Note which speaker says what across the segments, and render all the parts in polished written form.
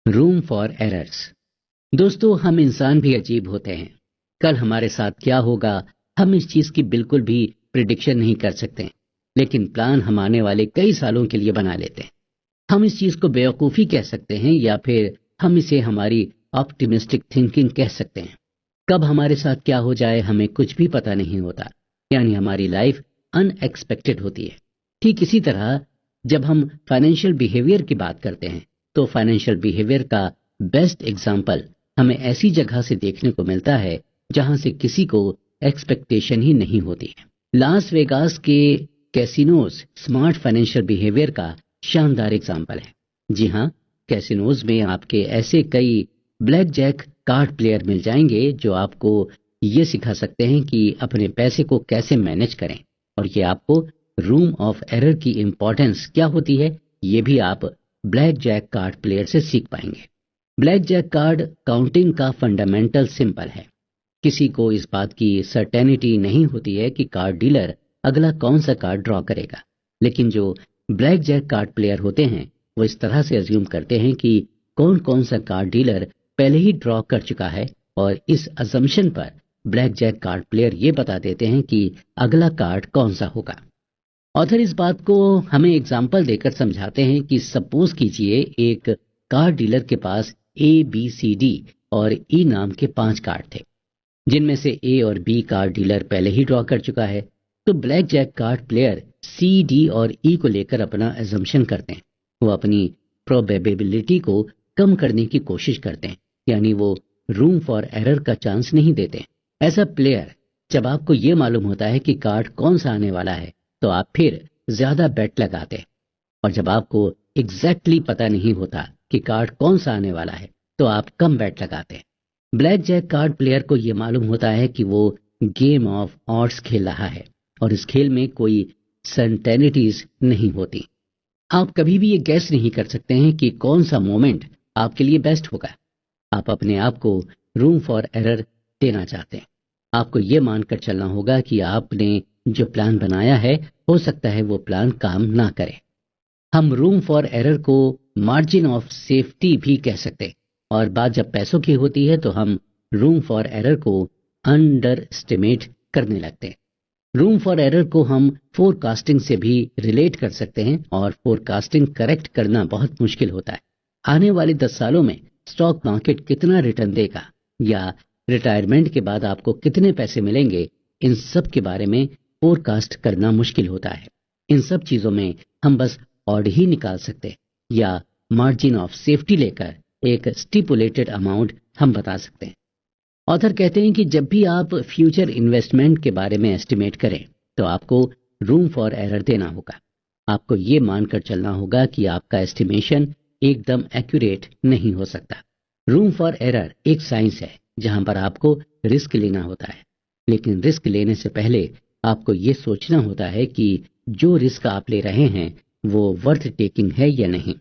Speaker 1: Room for errors. दोस्तों, हम इंसान भी अजीब होते हैं। कल हमारे साथ क्या होगा, हम इस चीज की बिल्कुल भी प्रिडिक्शन नहीं कर सकते, लेकिन प्लान हम आने वाले कई सालों के लिए बना लेते हैं। हम इस चीज को बेवकूफी कह सकते हैं या फिर हम इसे हमारी ऑप्टिमिस्टिक थिंकिंग कह सकते हैं। कब हमारे साथ क्या हो जाए हमें कुछ भी पता नहीं होता, यानी हमारी लाइफ अनएक्सपेक्टेड होती है। ठीक इसी तरह जब हम फाइनेंशियल बिहेवियर की बात करते हैं, तो फाइनेंशियल बिहेवियर का बेस्ट एग्जाम्पल हमें ऐसी जगह से देखने को मिलता है जहां से किसी को एक्सपेक्टेशन ही नहीं होती है। लास वेगास के कैसीनोज स्मार्ट फाइनेंशियल बिहेवियर का शानदार एग्जाम्पल है। जी हाँ, कैसीनोज में आपके ऐसे कई ब्लैक जैक कार्ड प्लेयर मिल जाएंगे जो आपको ये सिखा सकते हैं कि अपने पैसे को कैसे मैनेज करें, और ये आपको रूम ऑफ एरर की इंपॉर्टेंस क्या होती है ये भी आप ब्लैक जैक कार्ड प्लेयर से सीख पाएंगे। ब्लैक जैक कार्ड काउंटिंग का फंडामेंटल सिंपल है। किसी को इस बात की सर्टेनिटी नहीं होती है कि कार्ड डीलर अगला कौन सा कार्ड ड्रॉ करेगा, लेकिन जो ब्लैक जैक कार्ड प्लेयर होते हैं वो इस तरह से अज्यूम करते हैं कि कौन कौन सा कार्ड डीलर पहले ही ड्रॉ कर चुका है, और इस अजम्पशन पर ब्लैक जैक कार्ड प्लेयर ये बता देते हैं कि अगला कार्ड कौन सा होगा। ऑथर इस बात को हमें एग्जाम्पल देकर समझाते हैं कि सपोज कीजिए एक कार्ड डीलर के पास ABCD और E नाम के 5 कार्ड थे, जिनमें से A और B कार्ड डीलर पहले ही ड्रॉ कर चुका है। तो blackjack card player C, D और E को लेकर अपना एजम्पशन करते हैं। वो अपनी प्रोबेबिलिटी को कम करने की कोशिश करते हैं, यानी वो रूम फॉर एरर का चांस नहीं देते। ऐसा प्लेयर, जब आपको ये मालूम होता है कि कार्ड कौन सा आने वाला है, तो आप फिर ज्यादा बेट लगाते हैं, और जब आपको एग्जैक्टली पता नहीं होता कि कार्ड कौन सा आने वाला है, तो आप कम बेट लगाते हैं। ब्लैक जैक कार्ड प्लेयर को यह मालूम होता है कि वो गेम ऑफ ऑड्स खेल रहा है, और इस खेल में कोई सर्टेनिटीज नहीं होती। आप कभी भी ये गैस नहीं कर सकते हैं कि कौन सा मोमेंट आपके लिए बेस्ट होगा। आप अपने आप को रूम फॉर एरर देना चाहते हैं। आपको ये मानकर चलना होगा कि आपने जो प्लान बनाया है, हो सकता है वो प्लान काम ना करे। हम रूम फॉर एरर को मार्जिन ऑफ सेफ्टी भी कह सकते हैं, और बात जब पैसों की होती है तो हम रूम फॉर एरर को अंडर एस्टिमेट करने लगते हैं। रूम फॉर एरर को हम फोरकास्टिंग से भी रिलेट कर सकते हैं, और फोरकास्टिंग करेक्ट करना बहुत मुश्किल होता है। आने वाले 10 सालों में स्टॉक मार्केट कितना रिटर्न देगा, या रिटायरमेंट के बाद आपको कितने पैसे मिलेंगे, इन सब के बारे में फोरकास्ट करना मुश्किल होता है। इन सब चीजों में हम बस ऑड ही निकाल सकते हैं, या मार्जिन ऑफ सेफ्टी लेकर एक स्टिपुलेटेड अमाउंट हम बता सकते हैं। ऑथर कहते हैं कि जब भी आप फ्यूचर इन्वेस्टमेंट के बारे में एस्टिमेट करें, तो आपको रूम फॉर एरर देना होगा। आपको ये मानकर चलना होगा कि आपका एस्टिमेशन एकदम एक्यूरेट नहीं हो सकता। रूम फॉर एरर एक साइंस है जहां पर आपको रिस्क लेना होता है, लेकिन रिस्क लेने से पहले आपको ये सोचना होता है कि जो रिस्क आप ले रहे हैं वो वर्थ टेकिंग है या नहीं।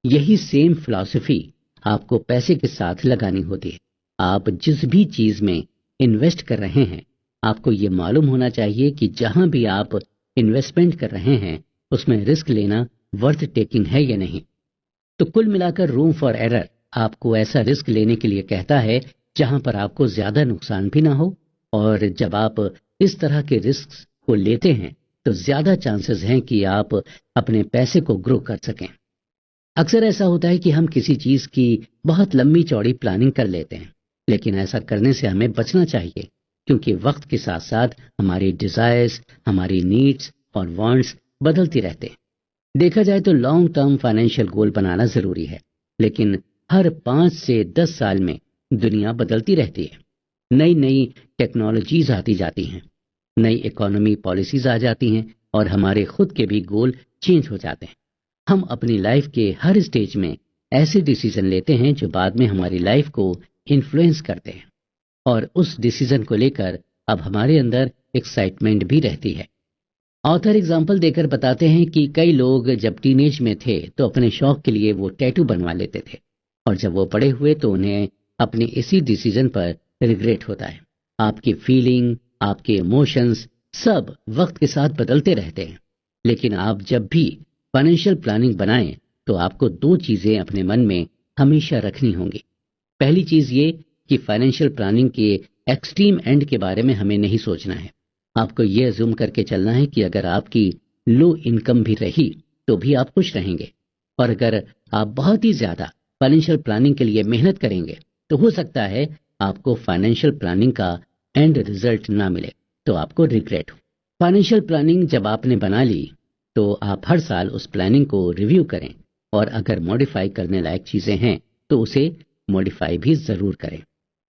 Speaker 1: यही सेम फिलॉसफी आपको पैसे के साथ लगानी होती है। आप जिस भी चीज में इन्वेस्ट कर रहे हैं, आपको ये मालूम होना चाहिए कि जहां भी आप इन्वेस्टमेंट कर रहे हैं उसमें रिस्क लेना वर्थ टेकिंग है या नहीं। तो कुल मिलाकर रूम फॉर एरर आपको ऐसा रिस्क लेने के लिए कहता है जहां पर आपको ज्यादा नुकसान भी ना हो, और जब आप इस तरह के रिस्क को लेते हैं तो ज्यादा चांसेस हैं कि आप अपने पैसे को ग्रो कर सकें। अक्सर ऐसा होता है कि हम किसी चीज की बहुत लंबी चौड़ी प्लानिंग कर लेते हैं, लेकिन ऐसा करने से हमें बचना चाहिए, क्योंकि वक्त के साथ साथ हमारी डिजायर्स, हमारी नीड्स और वांट्स बदलती रहते हैं। देखा जाए तो लॉन्ग टर्म फाइनेंशियल गोल बनाना जरूरी है, लेकिन हर 5 से 10 साल में दुनिया बदलती रहती है। नई नई टेक्नोलॉजीज आती जाती हैं, नई इकोनॉमी पॉलिसीज आ जाती हैं, और हमारे खुद के भी गोल चेंज हो जाते हैं। हम अपनी लाइफ के हर स्टेज में ऐसे डिसीजन लेते हैं जो बाद में हमारी लाइफ को इन्फ्लुएंस करते हैं, और उस डिसीजन को लेकर अब हमारे अंदर एक्साइटमेंट भी रहती है। ऑथर एग्जाम्पल देकर बताते हैं कि कई लोग जब टीनेज में थे तो अपने शौक के लिए वो टैटू बनवा लेते थे, और जब वो बड़े हुए तो उन्हें अपने इसी डिसीजन पर रिग्रेट होता है। आपकी फीलिंग, आपके इमोशंस सब वक्त के साथ बदलते रहते हैं, लेकिन आप जब भी फाइनेंशियल प्लानिंग बनाएं तो आपको 2 चीजें अपने मन में हमेशा रखनी होंगी। पहली चीज ये कि फाइनेंशियल प्लानिंग के एक्सट्रीम एंड के बारे में हमें नहीं सोचना है। आपको ये अज्यूम करके चलना है कि अगर आपकी लो इनकम भी रही तो भी आप खुश रहेंगे, और अगर आप बहुत ही ज्यादा फाइनेंशियल प्लानिंग के लिए मेहनत करेंगे तो हो सकता है आपको फाइनेंशियल प्लानिंग का एंड रिजल्ट ना मिले, तो आपको रिग्रेट हो। फाइनेंशियल प्लानिंग जब आपने बना ली तो आप हर साल उस प्लानिंग को रिव्यू करें, और अगर मॉडिफाई करने लायक चीजें हैं तो उसे मॉडिफाई भी जरूर करें।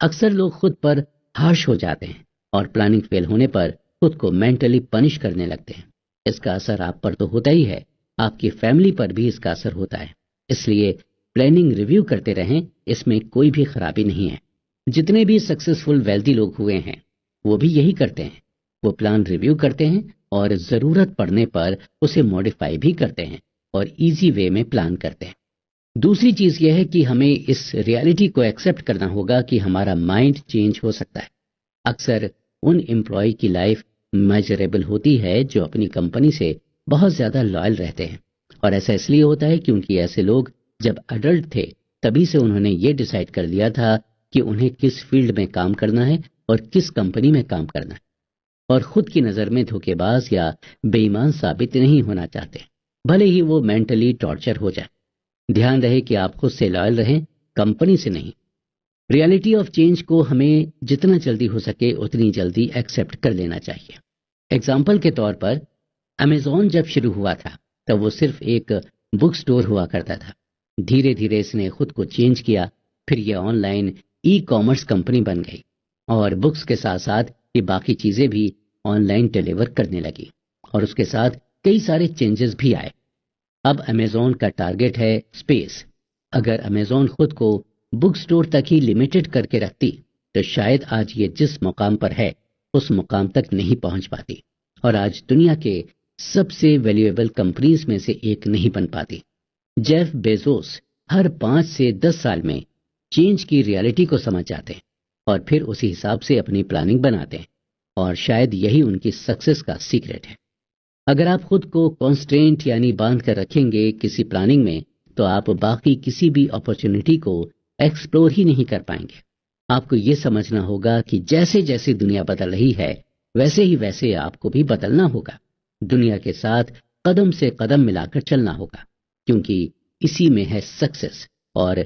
Speaker 1: अक्सर लोग खुद पर हार्श हो जाते हैं और प्लानिंग फेल होने पर खुद को मेंटली पनिश करने लगते हैं। इसका असर आप पर तो होता ही है, आपकी फैमिली पर भी इसका असर होता है। इसलिए प्लानिंग रिव्यू करते रहें, इसमें कोई भी खराबी नहीं है। जितने भी सक्सेसफुल वेल्दी लोग हुए हैं वो भी यही करते हैं। वो प्लान रिव्यू करते हैं और जरूरत पड़ने पर उसे मॉडिफाई भी करते हैं और इजी वे में प्लान करते हैं। दूसरी चीज यह है कि हमें इस रियलिटी को एक्सेप्ट करना होगा कि हमारा माइंड चेंज हो सकता है। अक्सर उन एम्प्लॉय की लाइफ मेजरेबल होती है जो अपनी कंपनी से बहुत ज्यादा लॉयल रहते हैं, और ऐसा इसलिए होता है क्योंकि ऐसे लोग जब अडल्ट थे तभी से उन्होंने ये डिसाइड कर लिया था कि उन्हें किस फील्ड में काम करना है और किस कंपनी में काम करना है, और खुद की नजर में धोखेबाज या बेईमान साबित नहीं होना चाहते, भले ही वो मेंटली टॉर्चर हो जाए। ध्यान रहे कि आप खुद से लॉयल रहें, कंपनी से नहीं। रियलिटी ऑफ चेंज को हमें जितना जल्दी हो सके उतनी जल्दी एक्सेप्ट कर लेना चाहिए। एग्जाम्पल के तौर पर अमेजॉन जब शुरू हुआ था तब वो सिर्फ एक बुक स्टोर हुआ करता था। धीरे धीरे इसने खुद को चेंज किया, फिर ये ऑनलाइन ई कॉमर्स कंपनी बन गई, और बुक्स के साथ साथ ये बाकी चीजें भी ऑनलाइन डिलीवर करने लगी, और उसके साथ कई सारे चेंजेस भी आए। अब अमेजॉन का टारगेट है स्पेस। अगर अमेजॉन खुद को बुक स्टोर तक ही लिमिटेड करके रखती तो शायद आज ये जिस मुकाम पर है उस मुकाम तक नहीं पहुंच पाती, और आज दुनिया के सबसे वैल्यूएबल कंपनीज में से एक नहीं बन पाती। जेफ बेजोस हर 5 से 10 साल में चेंज की रियलिटी को समझ जाते हैं और फिर उसी हिसाब से अपनी प्लानिंग बनाते हैं, और शायद यही उनकी सक्सेस का सीक्रेट है। अगर आप खुद को कॉन्स्ट्रेंट यानी बांध कर रखेंगे किसी प्लानिंग में तो आप बाकी किसी भी अपॉर्चुनिटी को एक्सप्लोर ही नहीं कर पाएंगे। आपको ये समझना होगा कि जैसे जैसे दुनिया बदल रही है वैसे ही वैसे आपको भी बदलना होगा। दुनिया के साथ कदम से कदम मिलाकर चलना होगा, क्योंकि इसी में है सक्सेस, और